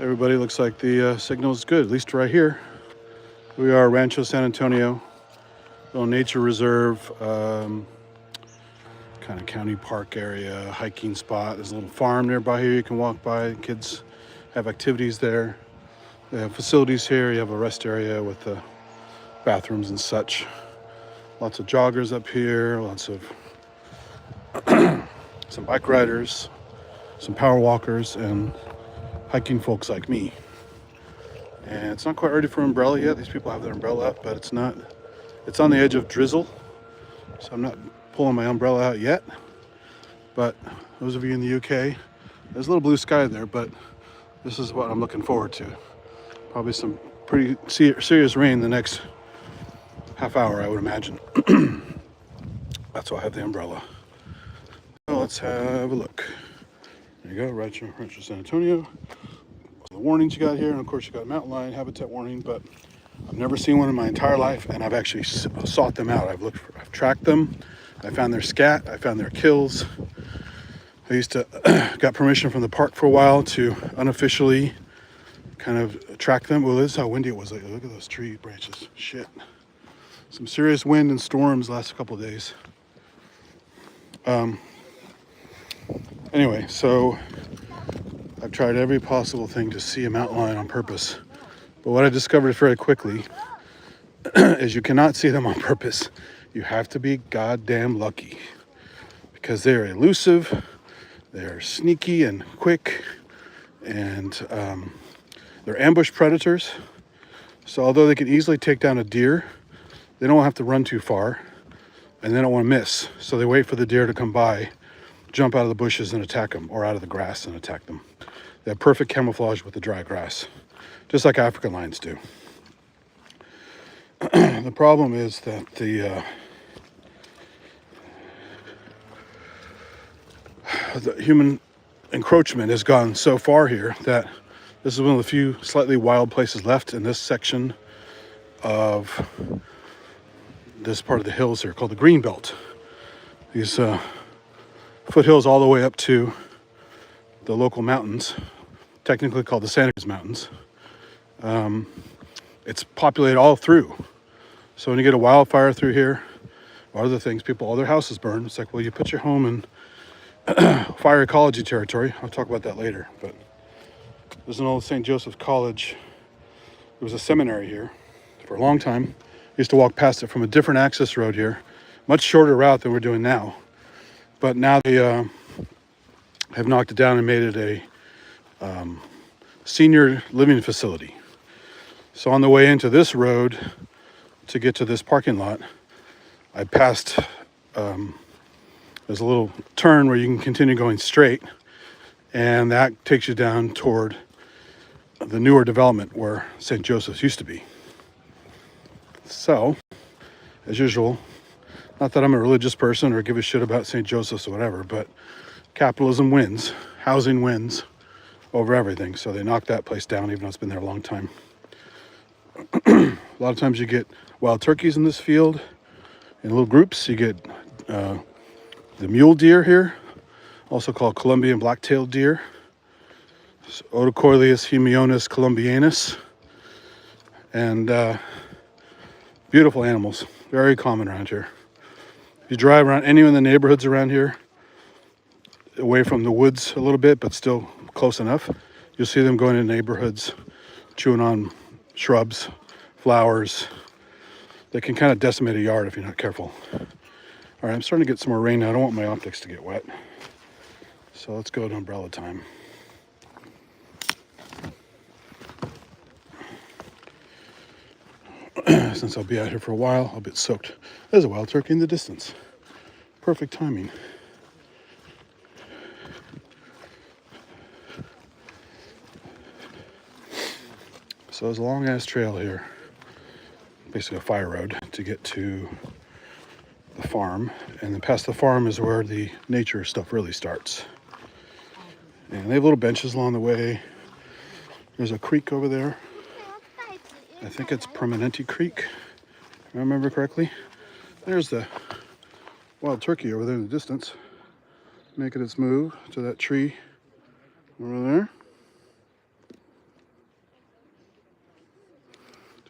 Everybody, looks like the signal is good, at least right here. We are Rancho San Antonio, little nature reserve, kind of county park area, hiking spot. There's a little farm nearby here you can walk by. Kids have activities there. They have facilities here. You have a rest area with the bathrooms and such. Lots of joggers up here, lots of some bike riders, some power walkers, and hiking folks like me. And it's not quite ready for umbrella yet. These people have their umbrella up, but it's not. It's on the edge of drizzle, so I'm not pulling my umbrella out yet. But those of you in the UK, there's a little blue sky there, but this is what I'm looking forward to. Probably some pretty serious rain the next half hour, I would imagine. That's why I have the umbrella. So let's have a look. There you go, Rancho San Antonio. The warnings you got here, and of course you got mountain lion habitat warning, but I've never seen one in my entire life, and I've actually sought them out. I've tracked them. I found their scat. I found their kills. I used to got permission from the park for a while to unofficially kind of track them. Well, this is how windy it was. Like, look at those tree branches. Shit. Some serious wind and storms last couple of days. Anyway, so I've tried every possible thing to see a mountain lion on purpose. But what I discovered very quickly is you cannot see them on purpose. You have to be goddamn lucky, because they're elusive, they're sneaky and quick, and they're ambush predators. So although they can easily take down a deer, they don't have to run too far, and they don't want to miss. So they wait for the deer to come by, jump out of the bushes and attack them, or out of the grass and attack them. They have perfect camouflage with the dry grass, just like African lions do. The problem is that the human encroachment has gone so far here that this is one of the few slightly wild places left in this section of this part of the hills here called the Green Belt. These foothills all the way up to the local mountains, technically called the Santa Cruz Mountains. It's populated all through. So when you get a wildfire through here, or other things, all their houses burn. It's like, well, you put your home in fire ecology territory. I'll talk about that later. But there's an old St. Joseph's College. There was a seminary here for a long time. I used to walk past it from a different access road here, much shorter route than we're doing now. But now they have knocked it down and made it a senior living facility. So on the way into this road to get to this parking lot, I passed, there's a little turn where you can continue going straight, and that takes you down toward the newer development where St. Joseph's used to be. So, as usual, not that I'm a religious person or give a shit about St. Joseph's or whatever, but capitalism wins, housing wins over everything. So they knocked that place down, even though it's been there a long time. A lot of times you get wild turkeys in this field in little groups. You get the mule deer here, also called Colombian black-tailed deer, Otocoileus hemionus columbianus, and beautiful animals, very common around here. If you drive around any of the neighborhoods around here, away from the woods a little bit, but still close enough, you'll see them going in neighborhoods, chewing on shrubs, flowers. They can kind of decimate a yard if you're not careful. All right, I'm starting to get some more rain now. I don't want my optics to get wet. So let's go to umbrella time. Since I'll be out here for a while, I'll get soaked. There's a wild turkey in the distance. Perfect timing. So there's a long ass trail here, basically a fire road to get to the farm, and then past the farm is where the nature stuff really starts. And they have little benches along the way. There's a creek over there. I think it's Permanente Creek, if I remember correctly. There's the wild turkey over there in the distance, making its move to that tree over there.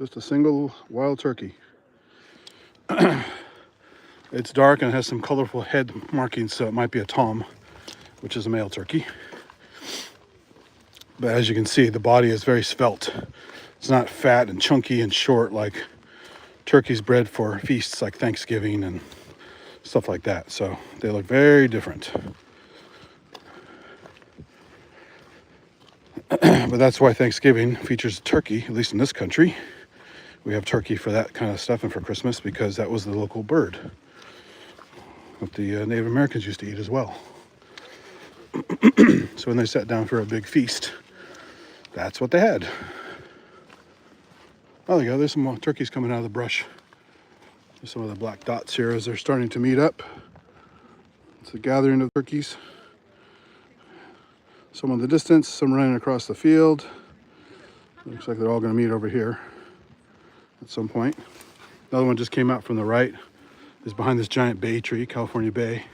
Just a single wild turkey. It's dark and has some colorful head markings, so it might be a tom, which is a male turkey. But as you can see, the body is very svelte. It's not fat and chunky and short like turkeys bred for feasts like Thanksgiving and stuff like that. So they look very different. But that's why Thanksgiving features turkey, at least in this country. We have turkey for that kind of stuff and for Christmas because that was the local bird that the Native Americans used to eat as well. So when they sat down for a big feast, that's what they had. Oh, there you go. There's some more turkeys coming out of the brush. There's some of the black dots here as they're starting to meet up. It's a gathering of turkeys. Some in the distance, some running across the field. Looks like they're all going to meet over here at some point. Another one just came out from the right. Is behind this giant bay tree, California bay.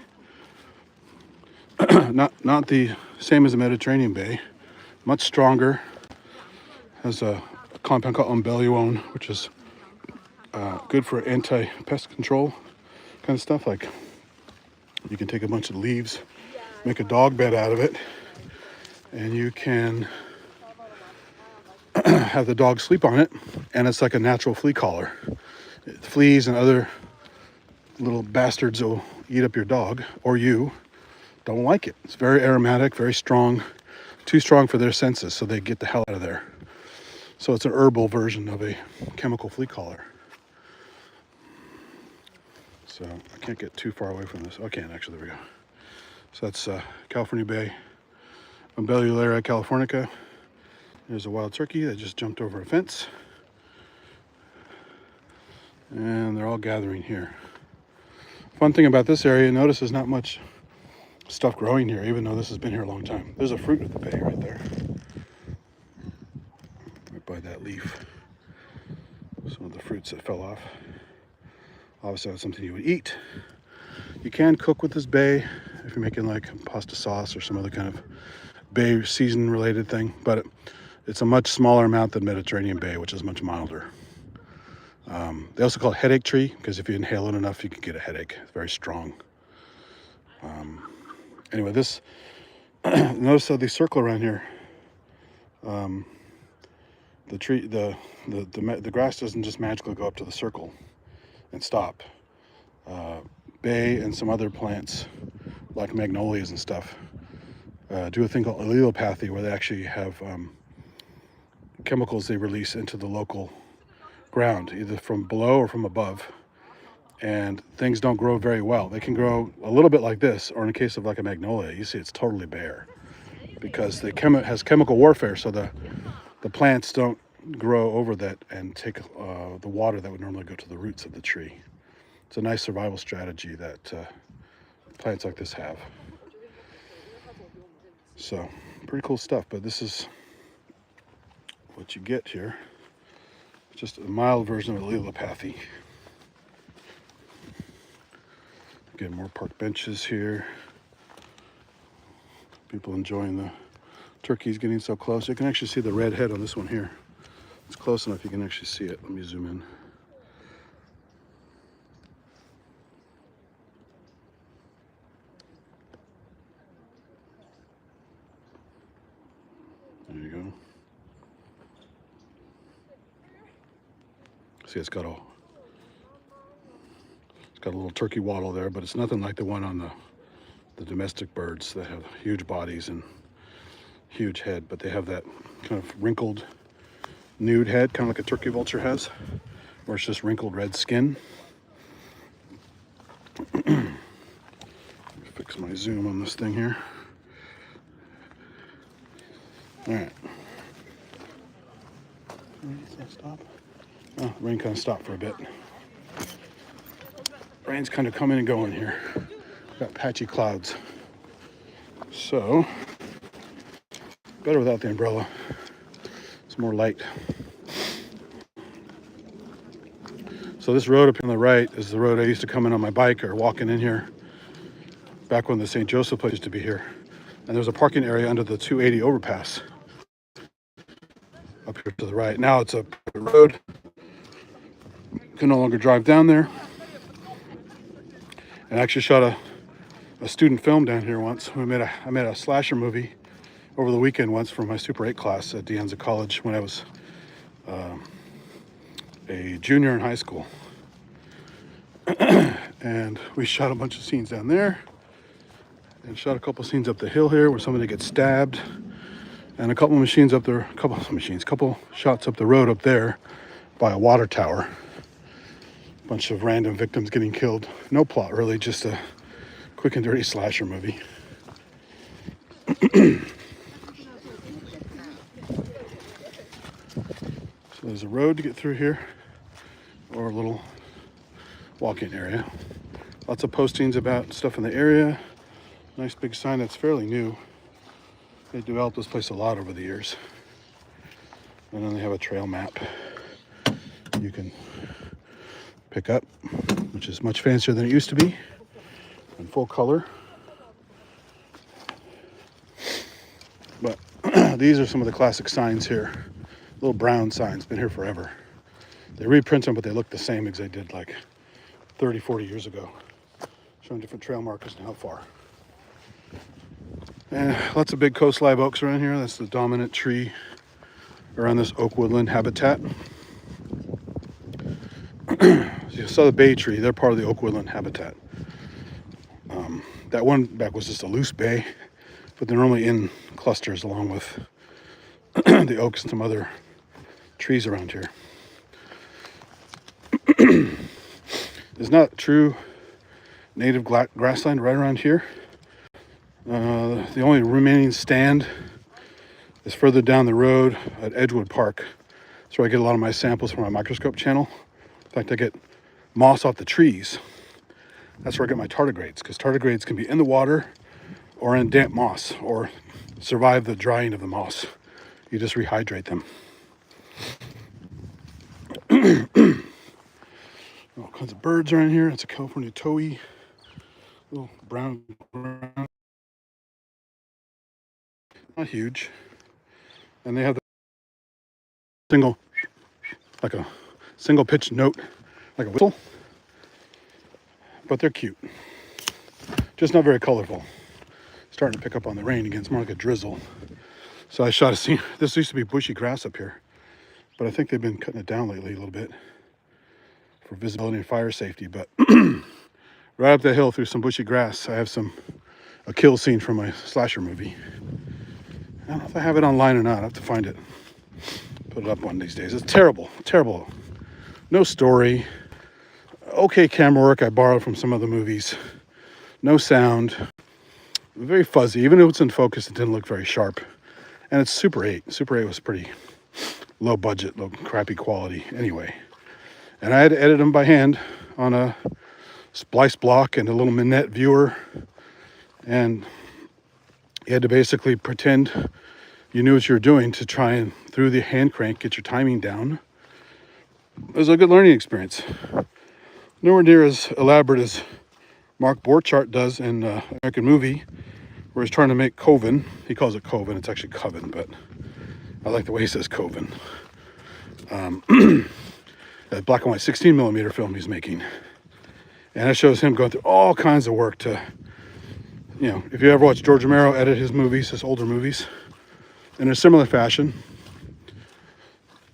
not the same as the Mediterranean bay. Much stronger. Has a compound called umbelluone, which is good for anti-pest control kind of stuff. Like you can take a bunch of leaves, make a dog bed out of it, and you can have the dog sleep on it, and it's like a natural flea collar. Fleas and other little bastards will eat up your dog, or you don't like it. It's very aromatic, very strong, too strong for their senses, so they get the hell out of there. So it's an herbal version of a chemical flea collar. So I can't get too far away from this. Oh, I can actually, there we go. So that's California Bay, Umbellularia californica. There's a wild turkey that just jumped over a fence. And they're all gathering here. Fun thing about this area, notice there's not much stuff growing here, even though this has been here a long time. There's a fruit of the bay right there. Right by that leaf. Some of the fruits that fell off. Obviously that's something you would eat. You can cook with this bay if you're making like pasta sauce or some other kind of bay season related thing, but it's a much smaller amount than Mediterranean bay, which is much milder. They also call it headache tree because if you inhale it enough, you can get a headache. It's very strong. Anyway, this notice how they circle around here. The tree, the grass doesn't just magically go up to the circle and stop. Bay and some other plants, like magnolias and stuff, do a thing called allelopathy, where they actually have chemicals they release into the local ground, either from below or from above, and things don't grow very well. They can grow a little bit like this, or in the case of like a magnolia, you see it's totally bare because the has chemical warfare, so the plants don't grow over that and take the water that would normally go to the roots of the tree. It's a nice survival strategy that plants like this have. So pretty cool stuff, but this is what you get here. Just a mild version of allelopathy. Again, more park benches here. People enjoying the turkeys getting so close. You can actually see the red head on this one here. It's close enough you can actually see it. Let me zoom in. There you go. See, it's got a little turkey waddle there, but it's nothing like the one on the domestic birds that have huge bodies and huge head, but they have that kind of wrinkled nude head, kind of like a turkey vulture has, where it's just wrinkled red skin. Fix my zoom on this thing here. All right. Does that stop? Oh, rain kind of stopped for a bit. Rain's kind of coming and going here. Got patchy clouds. So, better without the umbrella. It's more light. So this road up on the right is the road I used to come in on my bike or walking in here back when the St. Joseph place used to be here. And there's a parking area under the 280 overpass up here to the right. Now it's a road. can no longer drive down there. And I actually shot a student film down here once. I made a slasher movie over the weekend once for my Super 8 class at De Anza College when I was a junior in high school. And we shot a bunch of scenes down there and shot a couple scenes up the hill here where somebody gets stabbed, and a couple shots up the road up there by a water tower. A bunch of random victims getting killed. No plot really, just a quick and dirty slasher movie. So there's a road to get through here, or a little walk-in area. Lots of postings about stuff in the area. Nice big sign that's fairly new. They developed this place a lot over the years. And then they have a trail map you can pick up, which is much fancier than it used to be, in full color. But these are some of the classic signs here. Little brown signs, been here forever. They reprint them, but they look the same as they did like 30, 40 years ago, showing different trail markers and how far. And lots of big coast live oaks around here. That's the dominant tree around this oak woodland habitat. So you saw the bay tree, they're part of the oak woodland habitat. That one back was just a loose bay, but they're normally in clusters along with the oaks and some other trees around here. There's not true native grassland right around here. The only remaining stand is further down the road at Edgewood Park. That's where I get a lot of my samples from my microscope channel. In fact, I get moss off the trees. That's where I get my tardigrades, because tardigrades can be in the water or in damp moss or survive the drying of the moss. You just rehydrate them. All kinds of birds around here. It's a California towhee. Little brown. Not huge. And they have the single pitch note, like a whistle. But they're cute. Just not very colorful. Starting to pick up on the rain again. It's more like a drizzle. So I shot a scene. This used to be bushy grass up here, but I think they've been cutting it down lately a little bit for visibility and fire safety. But right up that hill through some bushy grass, I have a kill scene from my slasher movie. I don't know if I have it online or not. I have to find it. Put it up one of these days. It's terrible. Terrible. No story. Okay camera work I borrowed from some other movies. No sound. Very fuzzy. Even if it's in focus, it didn't look very sharp. And it's Super 8. Super 8 was pretty low budget, low crappy quality anyway. And I had to edit them by hand on a splice block and a little Minette viewer. And you had to basically pretend you knew what you were doing to try and, through the hand crank, get your timing down. It was a good learning experience. Nowhere near as elaborate as Mark Borchardt does in American Movie, where he's trying to make Coven. He calls it Coven. It's actually Coven, but I like the way he says Coven. That black and white 16 millimeter film he's making. And it shows him going through all kinds of work to, you know, if you ever watch George Romero edit his movies, his older movies, in a similar fashion,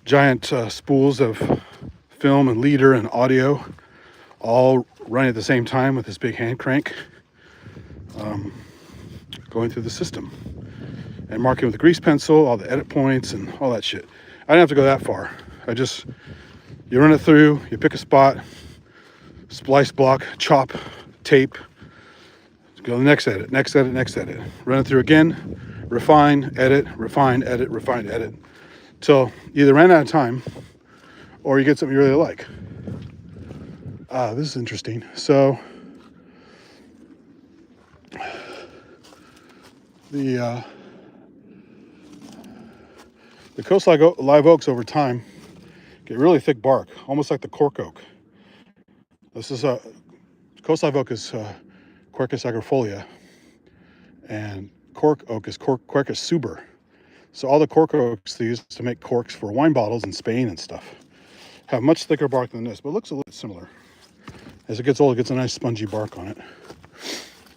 giant spools of film and leader and audio all running at the same time with this big hand crank, going through the system and marking with a grease pencil all the edit points and all that shit. I didn't have to go that far. You run it through, you pick a spot, splice block, chop, tape, go to the next edit, next edit, next edit. Run it through again, refine, edit, refine, edit, refine, edit, till you either ran out of time or you get something you really like. This is interesting. So the coast live oaks over time get really thick bark, almost like the cork oak. This is coast live oak is Quercus agrifolia, and cork oak is Quercus suber. So all the cork oaks they use to make corks for wine bottles in Spain and stuff have much thicker bark than this, but it looks a little bit similar. As it gets old, it gets a nice spongy bark on it.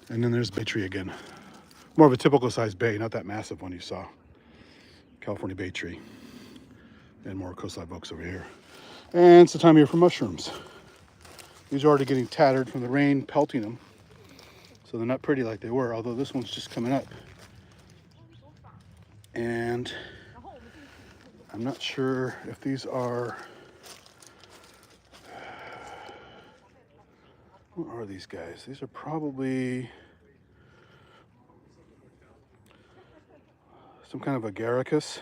And then there's bay tree again. More of a typical size bay, not that massive one you saw. California bay tree. And more coastline oaks over here. And it's the time of year for mushrooms. These are already getting tattered from the rain pelting them. So they're not pretty like they were, although this one's just coming up. And I'm not sure if these are... What are these guys? These are probably some kind of agaricus.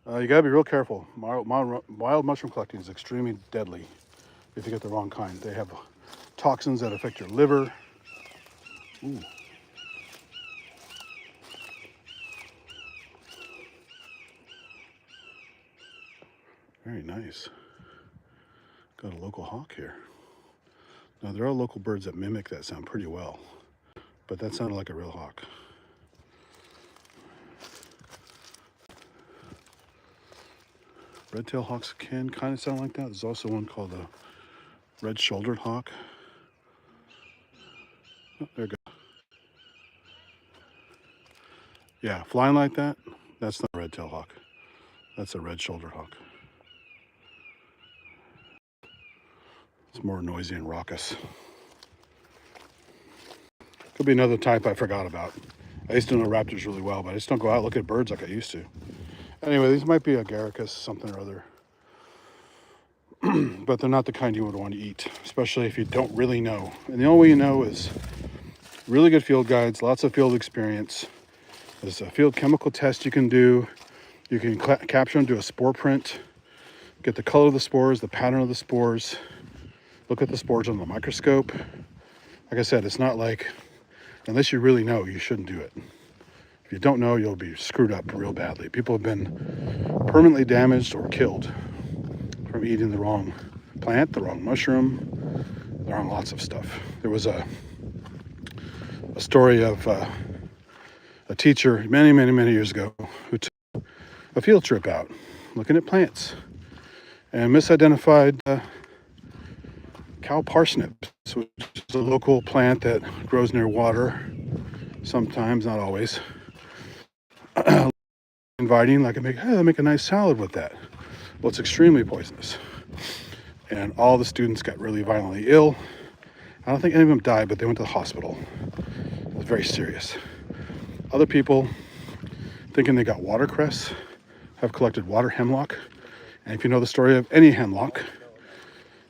You gotta be real careful. Wild mushroom collecting is extremely deadly if you get the wrong kind. They have toxins that affect your liver. Ooh. Very nice. Got a local hawk here. Now there are local birds that mimic that sound pretty well, but that sounded like a real hawk. Red-tailed hawks can kind of sound like that. There's also one called a red-shouldered hawk. Oh, there we go. Yeah, flying like that, that's not a red-tailed hawk. That's a red-shouldered hawk. It's more noisy and raucous. Could be another type I forgot about. I used to know raptors really well, but I just don't go out and look at birds like I used to. Anyway, these might be agaricus, something or other. But they're not the kind you would want to eat, especially if you don't really know. And the only way you know is really good field guides, lots of field experience. There's a field chemical test you can do. You can capture them, do a spore print, get the color of the spores, the pattern of the spores, look at the spores on the microscope. Like I said, it's not like, unless you really know, you shouldn't do it. If you don't know, you'll be screwed up real badly. People have been permanently damaged or killed from eating the wrong plant, the wrong mushroom, the wrong lots of stuff. There was a story of a teacher many years ago who took a field trip out looking at plants and misidentified cow parsnips, which is a local plant that grows near water, sometimes, not always. Inviting, like, I'll make a nice salad with that. Well, it's extremely poisonous. And all the students got really violently ill. I don't think any of them died, but they went to the hospital. It was very serious. Other people, thinking they got watercress, have collected water hemlock. And if you know the story of any hemlock,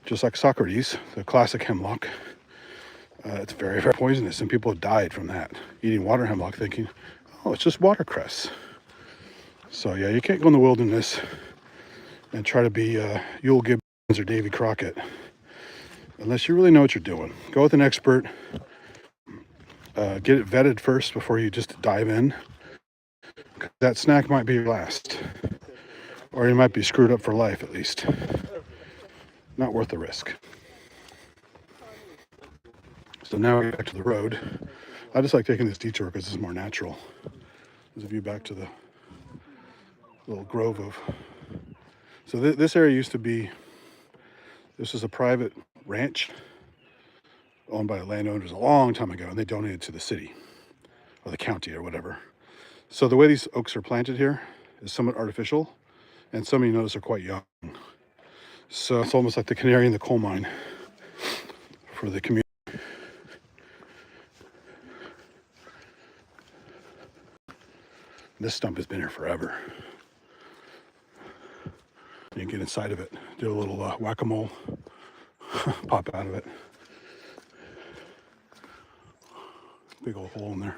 just like Socrates, the classic hemlock, it's very poisonous. And people have died from that, eating water hemlock thinking, oh, it's just watercress. So yeah, you can't go in the wilderness and try to be Yule Gibbons or Davy Crockett unless you really know what you're doing. Go with an expert. Get it vetted first before you just dive in. That snack might be your last, or you might be screwed up for life at least. Not worth the risk. So now we're back to the road. I just like taking this detour because it's more natural. There's a view back to the little grove of... So this area used to be... This was a private ranch owned by landowners a long time ago, and they donated to the city or the county or whatever. So the way these oaks are planted here is somewhat artificial, and some of you notice are quite young. So it's almost like the canary in the coal mine for the community. This stump has been here forever. You can get inside of it, do a little whack-a-mole, pop out of it. Big old hole in there.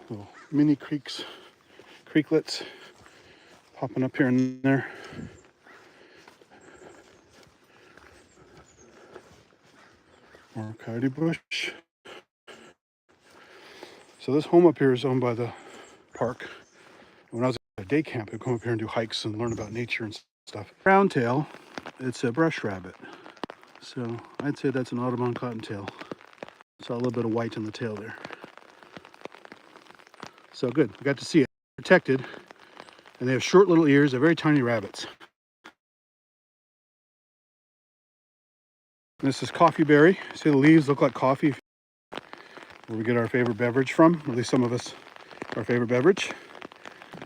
Little mini creeks, creeklets popping up here and there. More coyote bush. So this home up here is owned by the park. When I was at a day camp, I'd come up here and do hikes and learn about nature and stuff. Browntail, it's a brush rabbit. So I'd say that's an Audubon cottontail. Saw a little bit of white in the tail there. So good, we got to see it. Protected. And they have short little ears. They're very tiny rabbits. This is coffee berry. See, the leaves look like coffee, where we get our favorite beverage from, or at least some of us, our favorite beverage.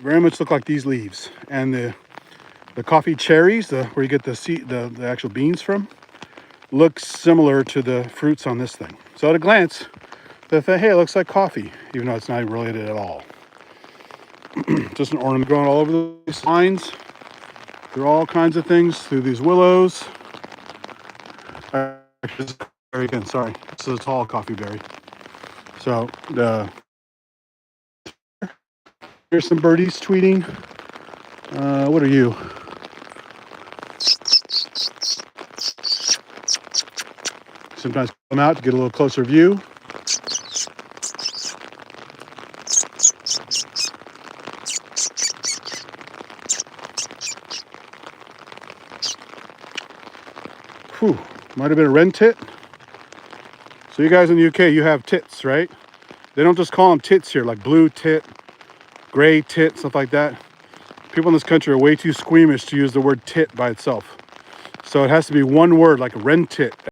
Very much look like these leaves. And the coffee cherries, where you get the actual beans from, looks similar to the fruits on this thing. So at a glance, they think, hey, it looks like coffee, even though it's not related at all. Just an ornament growing all over these lines. There are all kinds of things through these willows. Again, sorry, this is a tall coffee berry. So here's some birdies tweeting. What are you? Sometimes come out to get a little closer view. Whew, might have been a wren tit. So you guys in the UK, you have tits, right? They don't just call them tits here, like blue tit, gray tit, stuff like that. People in this country are way too squeamish to use the word tit by itself. So it has to be one word, like a wren tit.